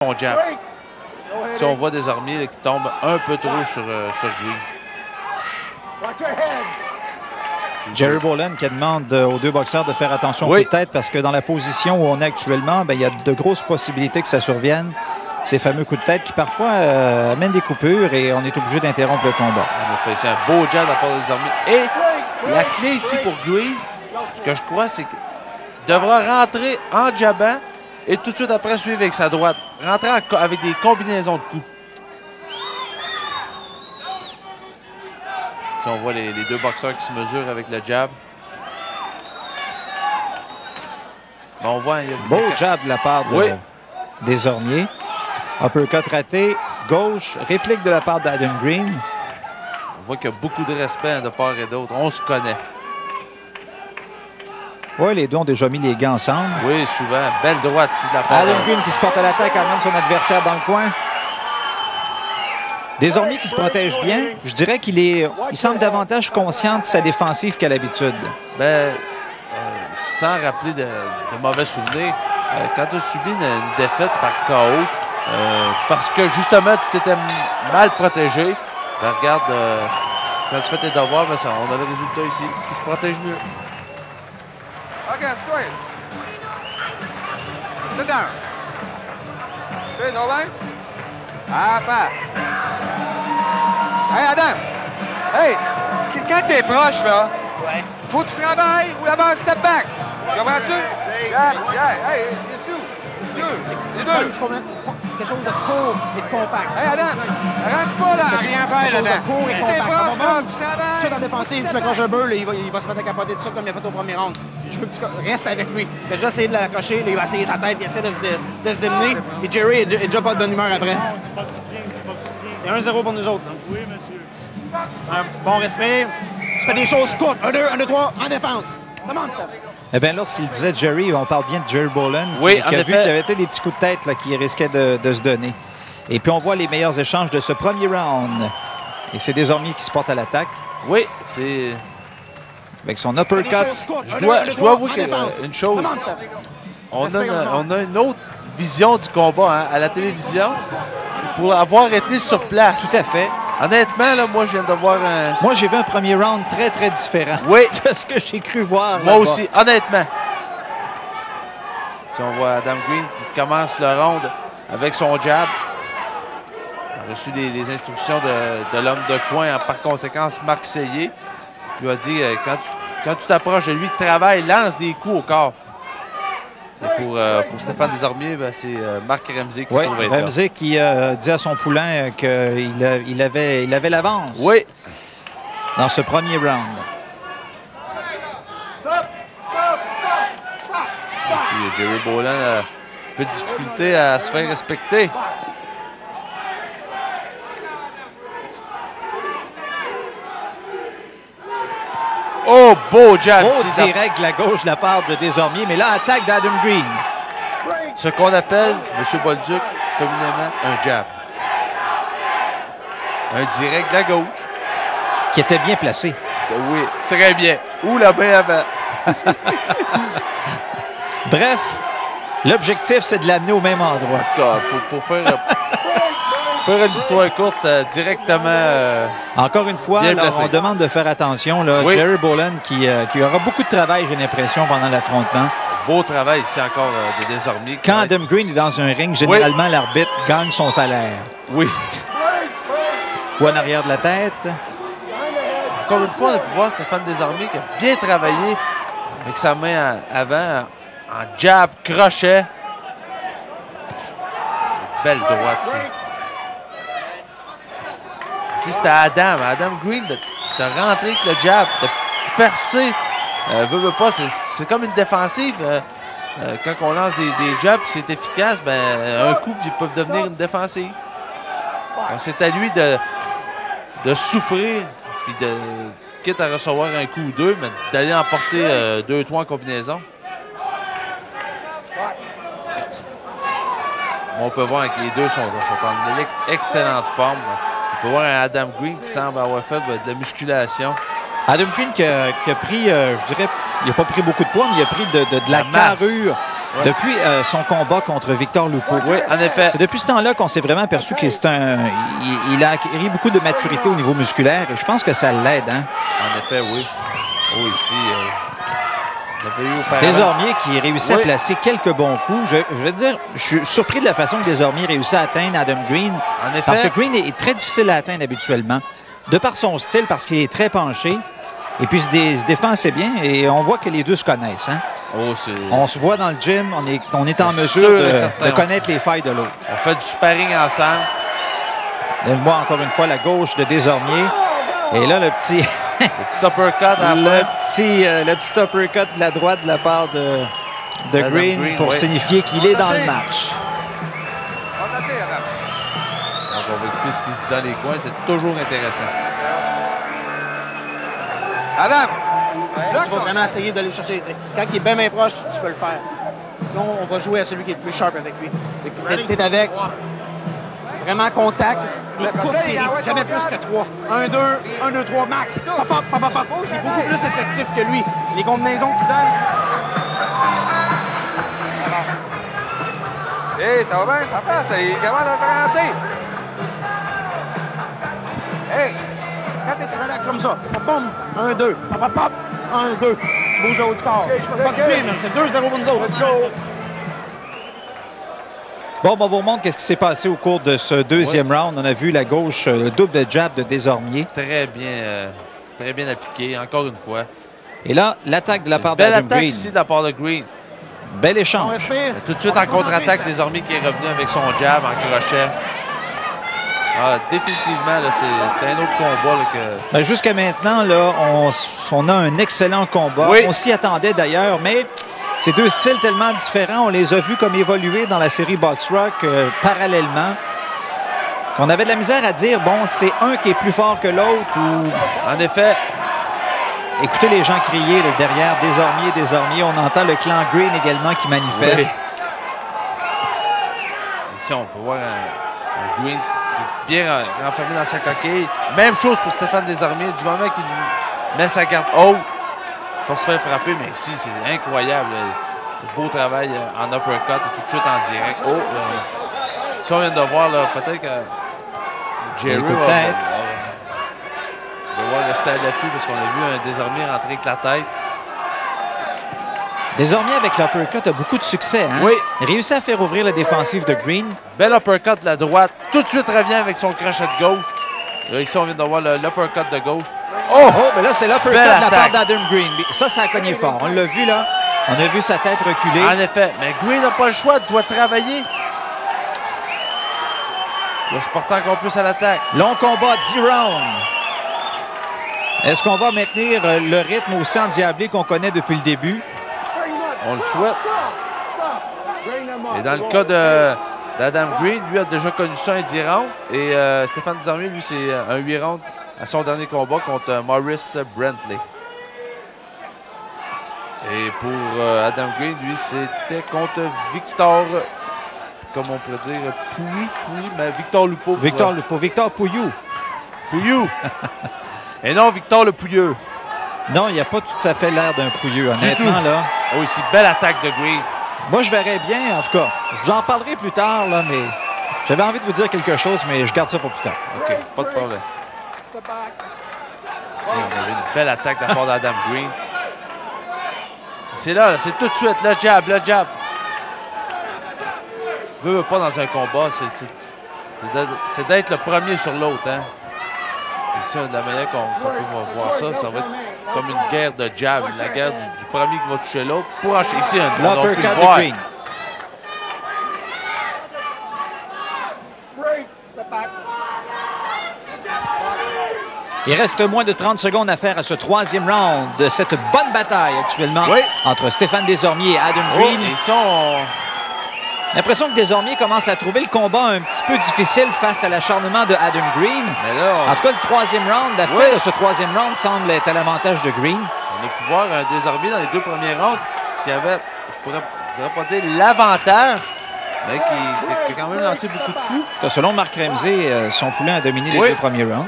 son jab. Si on voit désormais qui tombe un peu trop sur Green. Jerry Boland qui demande aux deux boxeurs de faire attention au coup de tête parce que dans la position où on est actuellement, il y a de grosses possibilités que ça survienne. Ces fameux coups de tête qui parfois amènent des coupures et on est obligé d'interrompre le combat. C'est un beau jab de la part des armées. Et la clé ici pour Green, ce que je crois, c'est qu'il devra rentrer en jabant et tout de suite après suivre avec sa droite. Rentrer avec des combinaisons de coups. Si on voit les deux boxeurs qui se mesurent avec le jab. Bon, on voit... Beau jab de la part des Ormiers. Uppercut raté, gauche, réplique de la part d'Adam Green. On voit qu'il y a beaucoup de respect de part et d'autre. On se connaît. Oui, les deux ont déjà mis les gants ensemble. Oui, souvent. Belle droite ici de la part. Adam Green qui se porte à l'attaque, amène son adversaire dans le coin. Des Ormiers qui se protègent bien. Je dirais qu'il semble davantage conscient de sa défensive qu'à l'habitude. Sans rappeler de mauvais souvenirs, quand tu as subi une défaite par KO, parce que justement tu t'étais mal protégé, regarde, quand tu fais tes devoirs, on a le résultat ici, qui se protège mieux. OK, straight. Sit down. OK, no line. Attends. Hey, Adam. Hey, quand t'es proche, là, faut que tu travailles ou d'abord step back. Comprends-tu? Hey, les deux. Quelque chose de court et de compact. Hey, Adam, arrête pas, là. Rien faire, quelque chose Adam. de court et Si compact. t'es proche, là, tu Tout travailles. ça en défensive, tu l'accroches un peu, là, il va se mettre à capoter tout ça comme il a fait au premier round. Je veux que tu restes avec lui. Fais juste essayer de l'accrocher, il va essayer sa tête, il essaie de se démener. Et Jerry est déjà pas de bonne humeur après. C'est 1-0 pour nous autres. Oui, monsieur. Un bon respect. Tu fais des choses courtes. 1-2, 1-2-3, en défense. Demande ça. Eh bien, lorsqu'il disait Jerry, on parle bien de Jerry Boland, oui, qui a vu qu'il y avait été des petits coups de tête là, qui risquaient de se donner. Et puis, on voit les meilleurs échanges de ce premier round. Et c'est des Ormiers qui se portent à l'attaque. Oui, c'est... Avec son uppercut. Je dois avouer une chose. On a une autre vision du combat à la télévision pour avoir été sur place. Tout à fait. Honnêtement, là, moi, je viens de voir un... Moi, j'ai vu un premier round très, très différent de ce que j'ai cru voir. Moi aussi, honnêtement. Si on voit Adam Green qui commence le round avec son jab. Il a reçu les instructions de l'homme de coin, par conséquent, Marc Sellier. Il lui a dit, quand tu t'approches de lui, travaille, lance des coups au corps. Et pour Stéphane Desormiers, c'est Marc Ramsey qui se trouve être là. Ramsey qui dit à son poulain qu'il avait l'avance dans ce premier round. Ici, Jerry Boland a un peu de difficulté à se faire respecter. Oh, beau jab! Beau direct de la gauche de la part de Desormiers, mais là, attaque d'Adam Green. Ce qu'on appelle, M. Bolduc, communément, un jab. Un direct de la gauche. Qui était bien placé. Oui, très bien. Ou la main avant. Bref, l'objectif, c'est de l'amener au même endroit. En tout cas, pour faire une histoire courte, c'était directement... Encore une fois, là, on demande de faire attention. Là, Jerry Boland qui aura beaucoup de travail, j'ai l'impression, pendant l'affrontement. Beau travail ici encore de Desormiers. Quand Adam Green est dans un ring, généralement, l'arbitre gagne son salaire. Oui. Ou en arrière de la tête. Encore une fois, on a pu voir Stéphane Desormiers qui a bien travaillé avec sa main avant, en jab, crochet. Belle droite ici. Ici, c'était Adam Green de rentrer avec le jab, de percer. Veut pas, c'est comme une défensive. Quand on lance des jabs et c'est efficace, un coup, ils peuvent devenir une défensive. C'est à lui de souffrir, puis quitte à recevoir un coup ou deux, mais d'aller emporter 2-3 en combinaison. On peut voir que les deux sont en excellente forme. On peut voir un Adam Green qui semble avoir fait de la musculation. Adam Green qui a pris, je dirais, il n'a pas pris beaucoup de poids, mais il a pris de la carrure Ouais. Depuis son combat contre Victor Lupo. Oui, en effet. C'est depuis ce temps-là qu'on s'est vraiment aperçu qu'il il a acquis beaucoup de maturité au niveau musculaire et je pense que ça l'aide. Hein? En effet, oui. Oh, ici, on avait eu auparavant. Desormier qui réussit à placer quelques bons coups. Je veux dire, je suis surpris de la façon que Desormier réussit à atteindre Adam Green. En effet. Parce que Green est très difficile à atteindre habituellement. De par son style, parce qu'il est très penché. Et puis, il se défend assez bien. Et on voit que les deux se connaissent. Hein? Oh, on se voit dans le gym. On est en mesure sûr de connaître les failles de l'autre. On fait du sparring ensemble. On voit encore une fois la gauche de Desormier. Et là, le petit... le petit uppercut à la le petit uppercut de la droite de la part de Green pour signifier qu'il est dans le match. Donc, on va écouter ce qui se dit dans les coins. C'est toujours intéressant. Adam! Tu vas vraiment essayer d'aller le chercher. Quand il est bien main proche, tu peux le faire. Sinon, on va jouer à celui qui est le plus sharp avec lui. Tu es avec. Vraiment contact. Des courtes séries. Jamais plus que 3. 1, 2, 1, 2, 3, max. Pop, pop, pop, pop, pop. Il est beaucoup plus effectif que lui. Les combinaisons que tu donnes. Hey, ça va bien? Papa, il est capable de commencer. Hey! Quand tu relaxes comme ça, boum, 1, 2, pop, pop, pop, 1, 2. Tu bouges le haut du corps. Tu fais pas du pied, man. C'est 2-0 pour nous autres. Let's go! Bon, on vous remontre qu'est-ce qui s'est passé au cours de ce deuxième round. On a vu la gauche, le double de jab de Desormier. Très bien appliqué, encore une fois. Et là, l'attaque de la part d'Adam Green. Belle attaque ici de la part de Green. Bel échange. Tout de suite en contre-attaque, Desormier qui est revenu avec son jab en crochet. Ah, définitivement, c'était un autre combat. Ben, jusqu'à maintenant, là, on a un excellent combat. Oui. On s'y attendait d'ailleurs, mais ces deux styles tellement différents, on les a vus comme évoluer dans la série Box Rock parallèlement. On avait de la misère à dire, bon, c'est un qui est plus fort que l'autre ou... En effet. Écoutez les gens crier là, derrière, Desormier. On entend le clan Green également qui manifeste. Oui. Ici, on peut voir un Green qui est bien renfermé dans sa coquille. Même chose pour Stéphane Desormier. Du moment qu'il met sa garde haute pour se faire frapper, mais ici, c'est incroyable. Le beau travail en uppercut et tout de suite en direct. Oh, si on vient de voir, peut-être que Jerry va rester à l'affût parce qu'on a vu un Desormier rentrer avec la tête. Desormier, avec l'uppercut, a beaucoup de succès. Hein? Oui. Il réussit à faire ouvrir la défensive de Green. Bel uppercut de la droite. Tout de suite revient avec son crochet de gauche. Là, ici, on vient de voir l'uppercut de gauche. Oh! Mais là, c'est l'uppercut de la part d'Adam Green. Ça a cogné fort. On l'a vu, là. On a vu sa tête reculer. En effet. Mais Green n'a pas le choix. Il doit travailler. Il va se porter encore plus à l'attaque. Long combat, 10 rounds. Est-ce qu'on va maintenir le rythme aussi endiablé qu'on connaît depuis le début? On le souhaite. Et dans le cas d'Adam Green, lui a déjà connu ça un 10 rounds. Et Stéphane Desormier, lui, c'est un 8 rounds à son dernier combat contre Maurice Brantley. Et pour Adam Green, lui, c'était contre Victor, comme on pourrait dire, Pouilly, mais Victor Lupo. Victor Pouillou. Pouillou. Et non, Victor le Pouilleux. Non, il n'y a pas tout à fait l'air d'un Pouilleux, honnêtement, là. Oh, ici, belle attaque de Green. Moi, je verrais bien, en tout cas. Je vous en parlerai plus tard, là, mais j'avais envie de vous dire quelque chose, mais je garde ça pour plus tard. OK, pas de problème. Ici, on avait une belle attaque de la part d'Adam Green. C'est là, c'est tout de suite, le jab. Veut pas dans un combat, c'est d'être le premier sur l'autre, hein. Ici, de la manière qu'on peut voir ça, ça va être comme une guerre de jab, la guerre du premier qui va toucher l'autre pour enchaîner. Ici, l'uppercut de Green. Il reste moins de 30 secondes à faire à ce troisième round de cette bonne bataille actuellement entre Stéphane Desormier et Adam Green. Et ça, l'impression que Desormier commence à trouver le combat un petit peu difficile face à l'acharnement de Adam Green. Mais là, en tout cas, le troisième round, la fin de ce troisième round semble être à l'avantage de Green. On a pu voir un Desormier dans les deux premiers rounds qui avait, je pourrais pas dire l'avantage, mais qui a quand même lancé beaucoup de coups. Selon Marc Ramsey, son poulain a dominé les deux premiers rounds.